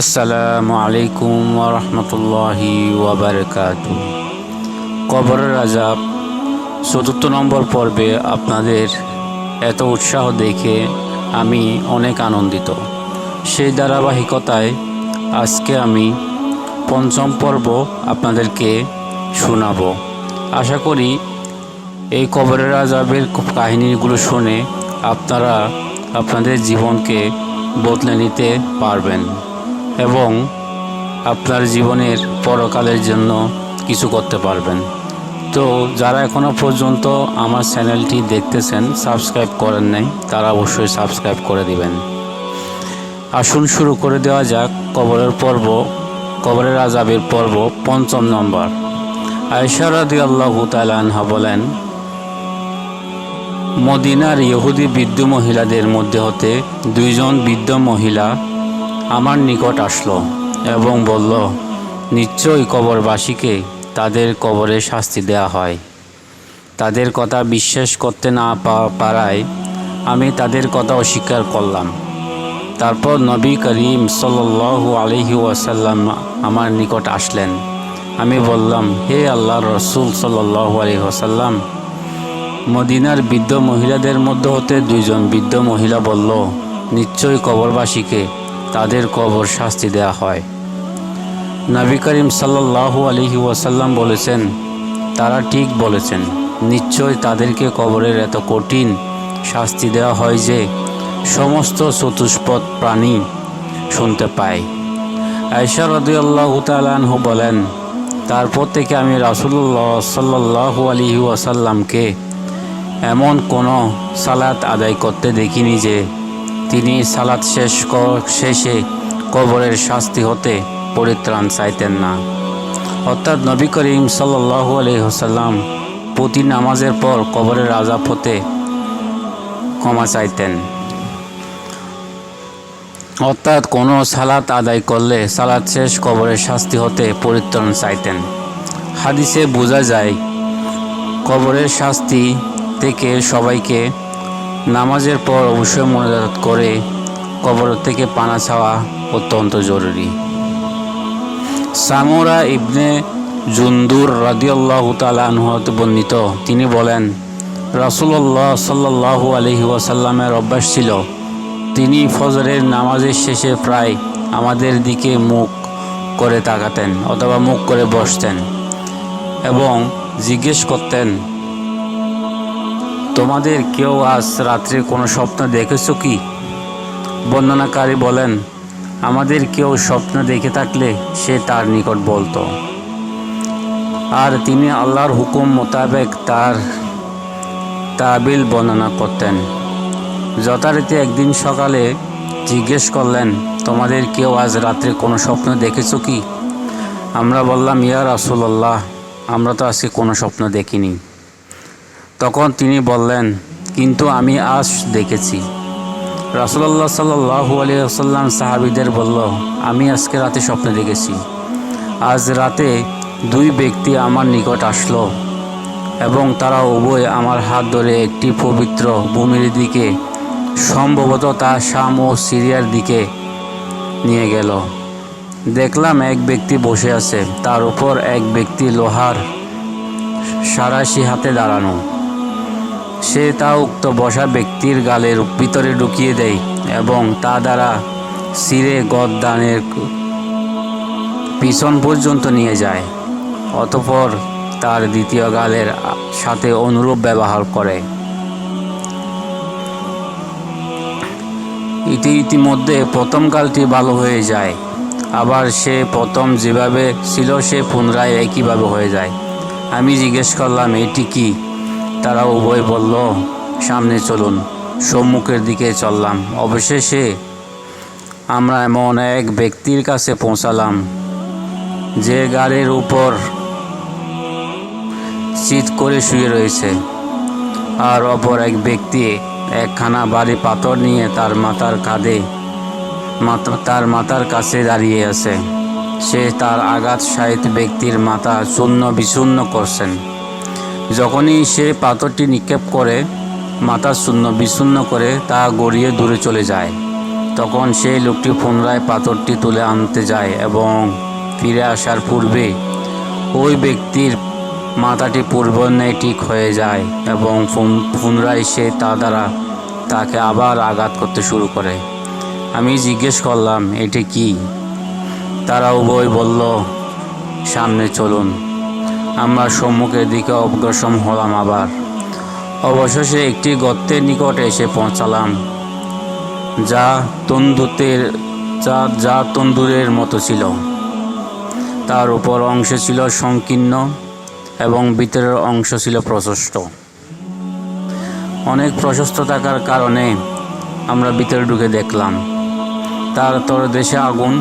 আসসালামু আলাইকুম ওয়া রাহমাতুল্লাহি ওয়া বারাকাতুহু। কবরের আযাব ৪৪ নম্বর পর্বে আপনাদের এত উৎসাহ দেখে আমি অনেক আনন্দিত। সেই ধারাবাহিকতায় আজকে আমি পঞ্চম পর্ব আপনাদেরকে শোনাবো। আশা করি এই কবরের আযাবের কাহিনীগুলো শুনে আপনারা আপনাদের জীবনকে বদলে নিতে পারবেন এবং আপনার জীবনের পরকালের জন্য কিছু করতে পারবেন। তো যারা এখনও পর্যন্ত আমার চ্যানেলটি দেখতেছেন, সাবস্ক্রাইব করেন নাই, তারা অবশ্যই সাবস্ক্রাইব করে দিবেন। আসুন শুরু করে দেওয়া যাক কবরের আযাবের পর্ব পঞ্চম নম্বর। আয়েশা রাদিয়াল্লাহু তাআলা আনহা বলেন, মদিনার ইহুদি বৃদ্ধ মহিলাদের মধ্যে হতে দুইজন বৃদ্ধ মহিলা আমার নিকট আসলো এবং বলল, নিশ্চয়ই কবরবাসীকে তাদের কবরে শাস্তি দেওয়া হয়। তাদের কথা বিশ্বাস করতে না পারায় আমি তাদের কথা অস্বীকার করলাম। তারপর নবী করিম সাল্লাল্লাহু আলাইহি ওয়াসাল্লাম আমার নিকট আসলেন। আমি বললাম, হে আল্লাহর রাসূল সাল্লাল্লাহু আলাইহি ওয়াসাল্লাম, মদিনার বৃদ্ধ মহিলাদের মধ্যে হতে দুইজন বৃদ্ধ মহিলা বলল, নিশ্চয়ই কবরবাসীকে তাদের কবর শাস্তি দেওয়া হয়। নবী করিম সাল্লাল্লাহু আলাইহি ওয়াসাল্লাম বলেছেন, তারা ঠিক বলেছেন, নিশ্চয় তাদেরকে কবরের এত কঠিন শাস্তি দেওয়া হয় যে সমস্ত চতুষ্পদ প্রাণী শুনতে পায়। আয়েশা রাদিয়াল্লাহু তাআলা আনহা বলেন, তারপর থেকে আমি রাসূলুল্লাহ সাল্লাল্লাহু আলাইহি ওয়াসাল্লামকে এমন কোনো সালাত আদায় করতে দেখিনি যে তিনি সালাত শেষে কবরের শাস্তি হতে পরিত্রাণ চাইতেন না। অর্থাৎ নবী করিম সাল্লাল্লাহু আলাইহি ওয়াসাল্লাম প্রতি নামাজের পর কবরের আযাব হতে ক্ষমা চাইতেন। অর্থাৎ কোনো সালাত আদায় করলে সালাত শেষ কবরের শাস্তি হতে পরিত্রাণ চাইতেন। হাদিসে বোঝা যায় কবরের শাস্তি থেকে সবাইকে নামাজের পর অবশ্যই মোনাজাত করে কবর থেকে পানা চাওয়া অত্যন্ত জরুরি। সামুরা ইবনে জুনদুর রাদিয়াল্লাহু তাআলা আনহু হতে বর্ণিত, তিনি বলেন, রাসূলুল্লাহ সাল্লাল্লাহু আলাইহি ওয়াসাল্লামের অভ্যাস ছিল, তিনি ফজরের নামাজের শেষে প্রায় আমাদের দিকে মুখ করে তাকাতেন অথবা মুখ করে বসতেন এবং জিজ্ঞেস করতেন, তোমাদের কেউ আজ রাত্রে কোনো স্বপ্ন দেখেছো কি? বর্ণনাকারী বলেন, আমাদের কেউ স্বপ্ন দেখে থাকলে সে তার নিকট বলতো, আর তিনি আল্লাহর হুকুম মোতাবেক তার তাবিল বর্ণনা করতেন। যথারীতি একদিন সকালে জিজ্ঞেস করলেন, তোমাদের কেউ আজ রাত্রে কোনো স্বপ্ন দেখেছো কি? আমরা বললাম, ইয়া রাসূলুল্লাহ, আমরা তো আজকে কোনো স্বপ্ন দেখিনি। তখন তিনি বললেন, কিন্তু আমি আজ দেখেছি। রাসূলুল্লাহ সাল্লাল্লাহু আলাইহি ওয়াসাল্লাম সাহাবীদের বলল, আমি আজকে রাতে স্বপ্ন দেখেছি। আজ রাতে দুই ব্যক্তি আমার নিকট আসলো এবং তারা উভয় আমার হাত ধরে একটি পবিত্র ভূমির দিকে, সম্ভবত তা শাম ও সিরিয়ার দিকে নিয়ে গেল। দেখলাম এক ব্যক্তি বসে আছে, তার উপর এক ব্যক্তি লোহার সাঁড়াশি হাতে দাঁড়ানো। সে তা উক্ত বসা ব্যক্তির গালের ভিতরে ঢুকিয়ে দেয় এবং তা দ্বারা ছিঁড়ে গর্দানের পিছন পর্যন্ত নিয়ে যায়। অতঃপর তার দ্বিতীয় গালের সাথে অনুরূপ ব্যবহার করে। ইতিমধ্যে প্রথম গালটি ভালো হয়ে যায়, আবার সে প্রথম যেভাবে ছিল সে পুনরায় একইভাবে হয়ে যায়। আমি জিজ্ঞেস করলাম, এটি কি? তারা উভয় বলল, সামনে চলুন। সম্মুখের দিকে চললাম। অবশেষে আমরা এমন এক ব্যক্তির কাছে পৌঁছালাম যে গাড়ির উপর চিৎ করে শুয়ে রয়েছে, আর অপর এক ব্যক্তি একখানা ভারী পাথর নিয়ে তার মাথার কাছে দাঁড়িয়ে আছে। সে তার আঘাত সাহিত ব্যক্তির মাথা চূর্ণ বিচূর্ণ করছেন। যখনই সে পাথরটি নিক্ষেপ করে মাথা চূর্ণ বিচূর্ণ করে তা গড়িয়ে দূরে চলে যায়। তখন সেই লোকটি পুনরায় পাথরটি তুলে আনতে যায় এবং ফিরে আসার পূর্বে ওই ব্যক্তির মাথাটি পূর্বের ন্যায় ঠিক হয়ে যায় এবং পুনরায় সে তা দ্বারা তাকে আবার আঘাত করতে শুরু করে। আমি জিজ্ঞেস করলাম, এটি কি? তারা উভয় বলল, সামনে চলুন। আমরা সম্মুখের দিকে অগ্রসর হলাম। আবার অবশেষে একটি গর্তের নিকট এসে পৌঁছালাম, যা তন্দুরের মতো ছিল। তার উপর অংশ ছিল সংকীর্ণ এবং ভিতরের অংশ ছিল প্রশস্ত। অনেক প্রশস্ত থাকার কারণে আমরা ভিতরে ঢুকে দেখলাম তার তলদেশে আগুন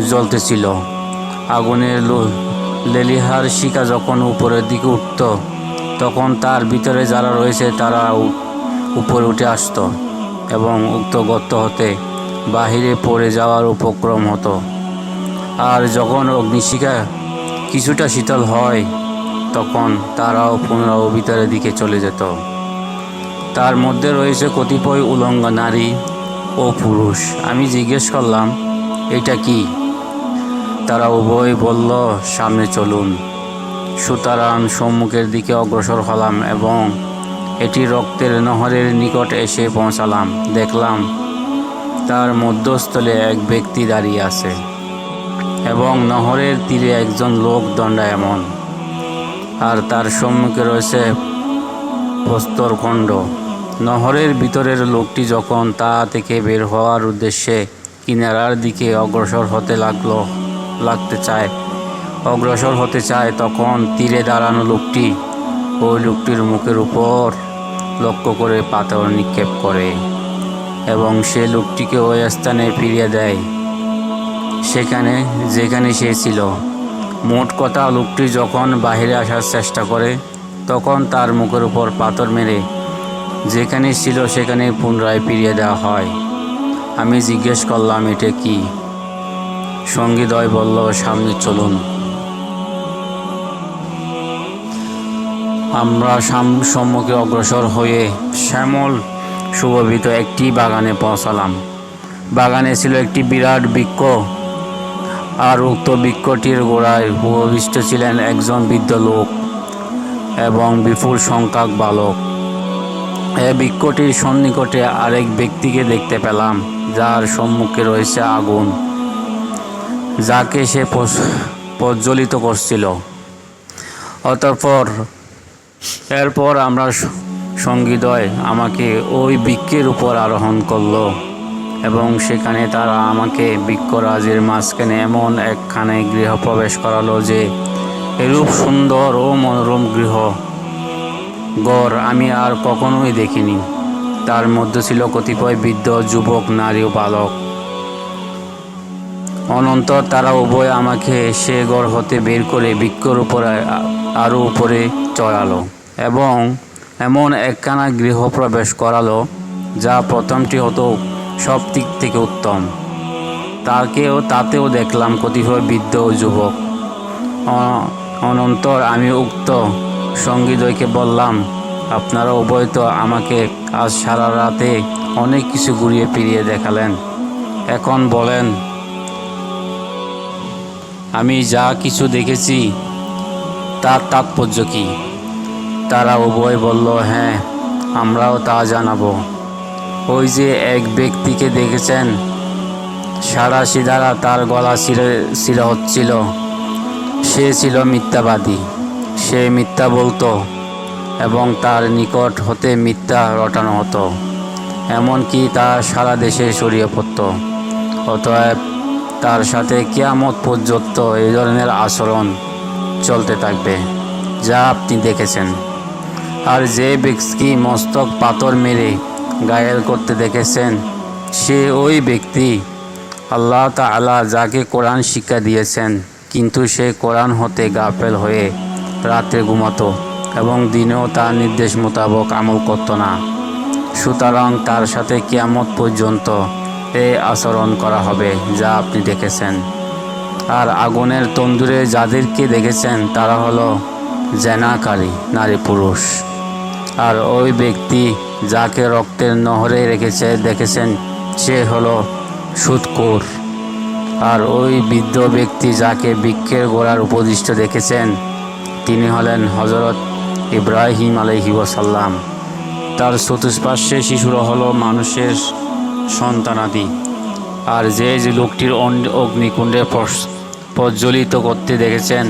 জ্বলতেছিল। আগুনের লেলিহার শিখা যখন উপরের দিকে উঠত, তখন তার ভিতরে যারা রয়েছে তারা উপরে উঠে আসত এবং উক্ত গর্ত হতে বাহিরে পড়ে যাওয়ার উপক্রম হতো। আর যখন অগ্নিশিখা কিছুটা শীতল হয়, তখন তারাও পুনরায় ভিতরের দিকে চলে যেত। তার মধ্যে রয়েছে কতিপয় উলঙ্গ নারী ও পুরুষ। আমি জিজ্ঞেস করলাম, এটা কি? তারা উভয় বলল, সামনে চলুন। সুতরাং সম্মুখের দিকে অগ্রসর হলাম এবং এটি রক্তের নহরের নিকট এসে পৌঁছালাম। দেখলাম তার মধ্যস্থলে এক ব্যক্তি দাঁড়িয়ে আছে এবং নহরের তীরে একজন লোক দণ্ডায়মান, আর তার সম্মুখে রয়েছে প্রস্তরখণ্ড। নহরের ভিতরের লোকটি যখন তা থেকে বের হওয়ার উদ্দেশ্যে কিনারার দিকে অগ্রসর হতে চায়, তখন তীরে দাঁড়ানো লোকটি ওই লোকটির মুখের উপর লক্ষ্য করে পাথর নিক্ষেপ করে এবং সে লোকটিকে ওই স্থানে ফিরিয়ে দেয় যেখানে সে ছিল। মোট কথা, লোকটি যখন বাহিরে আসার চেষ্টা করে, তখন তার মুখের উপর পাথর মেরে যেখানে ছিল সেখানে পুনরায় ফিরিয়ে দেওয়া হয়। আমি জিজ্ঞেস করলাম, এটা কি? সঙ্গীদ্বয় বলল, সামনে চলুন। আমরা সম্মুখে অগ্রসর হয়ে শ্যামল সুশোভিত একটি বাগানে পৌঁছালাম। বাগানে ছিল একটি বিরাট বৃক্ষ, আর উক্ত বৃক্ষটির গোড়ায় উপবিষ্ট ছিলেন একজন বৃদ্ধ লোক এবং বিপুল সংখ্যক বালক। এই বৃক্ষটির সন্নিকটে আরেক ব্যক্তিকে দেখতে পেলাম, যার সম্মুখে রয়েছে আগুন, যাকে সে প্রজ্বলিত করছিল। এরপর আমরা সঙ্গীদ্বয় আমাকে ওই বৃক্ষের উপর আরোহণ করল এবং সেখানে তারা আমাকে বৃক্ষরাজির মাঝখানে এমন একখানে গৃহ প্রবেশ করালো যে এরূপ সুন্দর ও মনোরম ঘর আমি আর কখনোই দেখিনি। তার মধ্যে ছিল কতিপয় বৃদ্ধ, যুবক, নারী ও বালক। অনন্তর তারা উভয় আমাকে সে ঘর হতে বের করে বৃক্ষের উপরে আরও উপরে চড়ালো এবং এমন একখানা গৃহ প্রবেশ করালো যা প্রথমটি হতো সব দিক থেকে উত্তম। তাতেও দেখলাম কতিপয় বৃদ্ধ ও যুবক। অনন্তর আমি উক্ত সঙ্গীদ্বয়কে বললাম, আপনারা উভয় তো আমাকে আজ সারা রাতে অনেক কিছু ঘুরিয়ে ফিরিয়ে দেখালেন। এখন বলেন, আমি যা কিছু দেখেছি তার তাৎপর্য কি? তারা উভয় বলল, হ্যাঁ, আমরাও তা জানাবো। ওই যে এক ব্যক্তিকে দেখেছেন, সারা সিধারা তার গলা ছিঁড়া হচ্ছিল। সে ছিল মিথ্যাবাদী। সে মিথ্যা বলতো এবং তার নিকট হতে মিথ্যা রটানো হতো, এমনকি তা সারা দেশে ছড়িয়ে পড়ত। অতএব তার সাথে কিয়ামত পর্যন্ত এই ধরনের আচরণ চলতে থাকবে, যা আপনি দেখেছেন। আর যে ব্যক্তি মস্তক পাথর মেরে ঘায়েল করতে দেখেছেন, সে ওই ব্যক্তি আল্লাহ তাআলা যাকে কোরআন শিক্ষা দিয়েছেন, কিন্তু সে কোরআন হতে গাফেল হয়ে রাতে ঘুমাতো এবং দিনেও তার নির্দেশ মোতাবেক আমল করত না। সুতরাং তার সাথে কিয়ামত পর্যন্ত এই আচরণ করা হবে, যা আপনি দেখেছেন। আর আগুনের তন্দুরে যাদেরকে দেখেছেন, তারা হলো জেনাকারী নারী পুরুষ। আর ওই ব্যক্তি যাকে রক্তের নহরে দেখেছেন, সে হলো সুদখোর। আর ওই বৃদ্ধ ব্যক্তি যাকে বৃক্ষের গোড়ার উপদিষ্ট দেখেছেন তিনি হলেন হজরত ইব্রাহিম আলাইহি ওয়াসাল্লাম। তার চতুষ্পার্শ্বে শিশুরা হলো মানুষের সন্তানাদি। আর যে লোকটির অগ্নিকুণ্ডে প্রজ্বলিত করতে দেখেছেন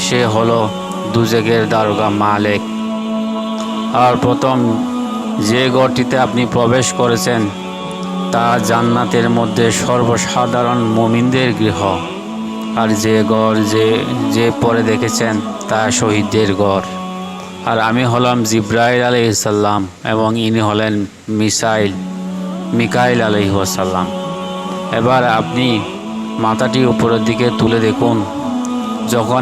সে হলো দুজকের দারোগা মালিক। আর প্রথম যে ঘরটিতে আপনি প্রবেশ করেছেন তা জান্নাতের মধ্যে সর্বসাধারণ মুমিনদের গৃহ। আর যে ঘর যে পরে দেখেছেন তা শহীদদের ঘর। আর আমি হলাম জিব্রাইল আলাইহিস সালাম এবং ইনি হলেন মিকাইল আলাইহিস সালাম। এবার আপনি মাথাটি উপরের দিকে তুলে দেখুন। যখন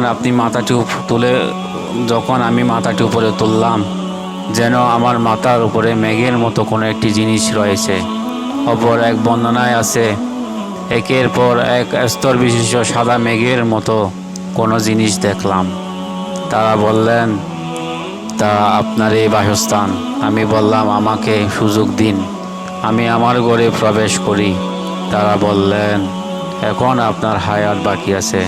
আমি মাথাটি উপরে তুললাম যেন আমার মাথার উপরে মেঘের মতো কোনো একটি জিনিস রয়েছে। অপর এক বর্ণনায় আছে একের পর এক স্তর বিশিষ্ট সাদা মেঘের মতো কোনো জিনিস দেখলাম। তারা বললেন তা আপনার এই বাসস্থান। আমি বললাম আমাকে সুযোগ দিন, আমি আমার ঘরে প্রবেশ করি। তারা বললেন এখন আপনার হায়াত বাকি আছে,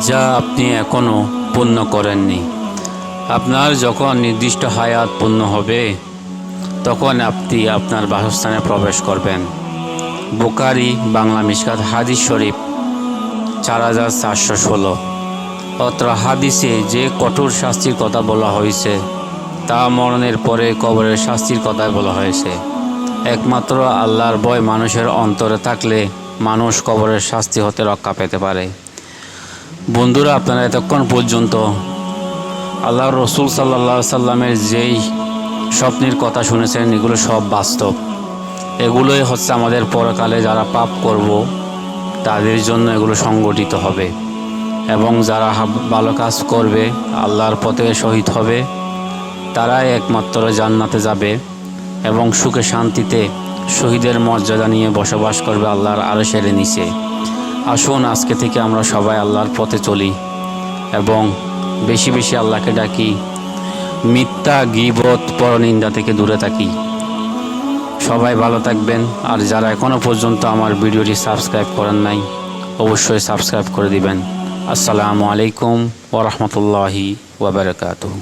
যা আপনি এখনও পূর্ণ করেননি। আপনার যখন নির্দিষ্ট হায়াত পূর্ণ হবে তখন আপনি আপনার বাসস্থানে প্রবেশ করবেন। বুখারী বাংলা মিশকাত হাদিস শরীফ 4416। অত্র হাদিসে যে কঠোর শাস্তির কথা বলা হয়েছে তা মরণের পরে কবরের শাস্তির কথাই বলা হয়েছে। একমাত্র আল্লাহর ভয় মানুষের অন্তরে থাকলে মানুষ কবরের শাস্তি হতে রক্ষা পেতে পারে। বন্ধুরা, আপনারা এতক্ষণ পর্যন্ত আল্লাহর রসুল সাল্লাল্লাহু আলাইহি সাল্লামের যেই স্বপ্নের কথা শুনেছেন এগুলো সব বাস্তব। এগুলোই হচ্ছে আমাদের পরকালে যারা পাপ করব তাদের জন্য এগুলো সংগঠিত হবে। এবং যারা ভালো কাজ করবে আল্লাহর পথে শহীদ হবে তারাই একমাত্র জান্নাতে যাবে এবং সুখে শান্তিতে শহীদের মর্যাদা নিয়ে বসবাস করবে আল্লাহর আরশের নিচে। আসুন আজকে থেকে আমরা সবাই আল্লাহর পথে চলি এবং বেশি বেশি আল্লাহকে ডাকি, মিথ্যা গীবত পরনিন্দা থেকে দূরে থাকি। সবাই ভালো থাকবেন। আর যারা এখনও পর্যন্ত আমার ভিডিওটি সাবস্ক্রাইব করেন নাই অবশ্যই সাবস্ক্রাইব করে দিবেন। আসসালামু আলাইকুম ওয়া রাহমাতুল্লাহি ওয়া বারাকাতুহু।